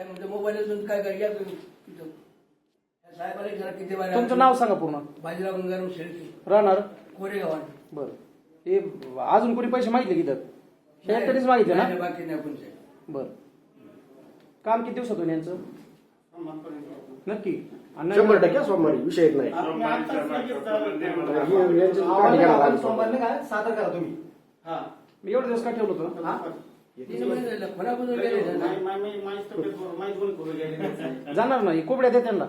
काय म्हणतो मोबाईल काय करूया साहेबाला जरा किती बार तुमचं नाव सांगा पूर्ण. बाजीराव गंगाराम शेळके राहणार कोरेगाव. बरं. हे अजून कोणी पैसे मागितले की त्यात हे एकट्यानेच मागितले ना? बाकी नाही कोणी साहेब. बरं. काम किती दिवसातून यांचं नक्की? 100% सोमवारी विषय येत नाही. सोमवारने काय सादर करा तुम्ही. मी एवढं दिवस का ठेवलं होतं? 3 महिने झाले कोणाकडून गेले जाणार नाही. कोबड्या द्या त्यांना,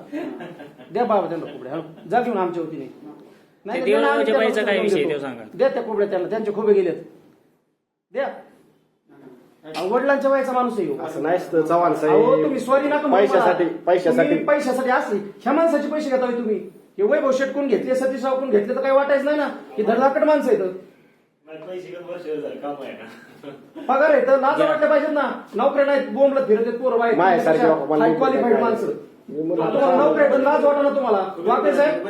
द्या बाबा त्यांना कोबड्या. जा घेऊन आमच्या वतीने. नाही काय विषय ते सांगा. द्या त्या कोबड्या त्यांना, त्यांचे खोबे गेलेत. द्या. वडिलांच्या वयाचा माणूस आहे. असं नाही चव्हाण अहो साहेब. तुम्ही सॉरी नका म्हणू पैशासाठी मला. पैशासाठी असली ह्या माणसाचे पैसे घेता तुम्ही. हे वैभव शेट कोण घेतले, सतीश राव कोण घेतले तर काही वाटायचं नाही ना. ही धडधाकट माणसं आहेत. पगार आहे तर लाज वाटल्या पाहिजेत ना. नोकऱ्या नाहीत, बोंबलत फिरत आहेत पोरं बाहेर. माझ्यासारखी लोकं हाय क्वालिफाईड माणसं. तुम्हाला नोकऱ्या आहेत तर लाज वाटा ना तुम्हाला. वाटे साहेब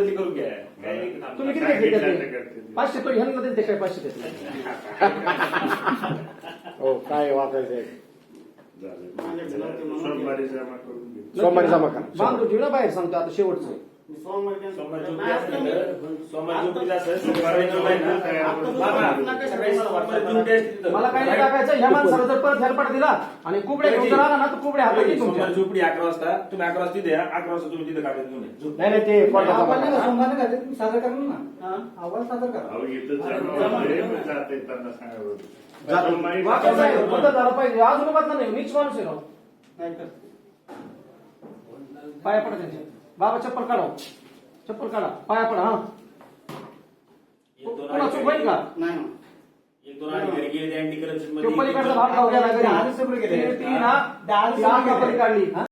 तुम्ही किती घेतले त्यातले? 500 तो ह्यांना देते काय 500 देते? हो काय वाटायचं सोमवारी जमा करा. बांधतो ठेव ना बाहेर, सांगतो आता शेवटचं. मला काही नाही टाकायचं. ह्या माणसाला जर परत हेल्पाट दिला आणि कुबड्या घेऊन जर आला ना तर कुबड्या हातात येईल तुमच्या. झोपडी 11 वाजता तुम्ही 11 वाजता द्या. 11 वाजता तुम्ही तिथे कागद घेऊन या. नाही नाही ते कोर्टात जमा करा. सोमवारने काय तुम्ही सादर करा ना. अहवाल सादर करा. वाटायचं आहे, बदल झाला पाहिजे. अजून बदला नाही, नीच माणूस आहे राव. नाही कर. पाया पडा त्यांच्या. बाबा चप्पल काढा, चप्पल काढा, पाया पडा. हा पुन्हा चूक होईल का? नाही ना. 1-2 अधिकारी गेले अँटी करप्शन तो पलीकडचा भाग खाऊ द्या ना घरी. दहा दिवस सगळे गेले. ती ना 10 पलीकडली.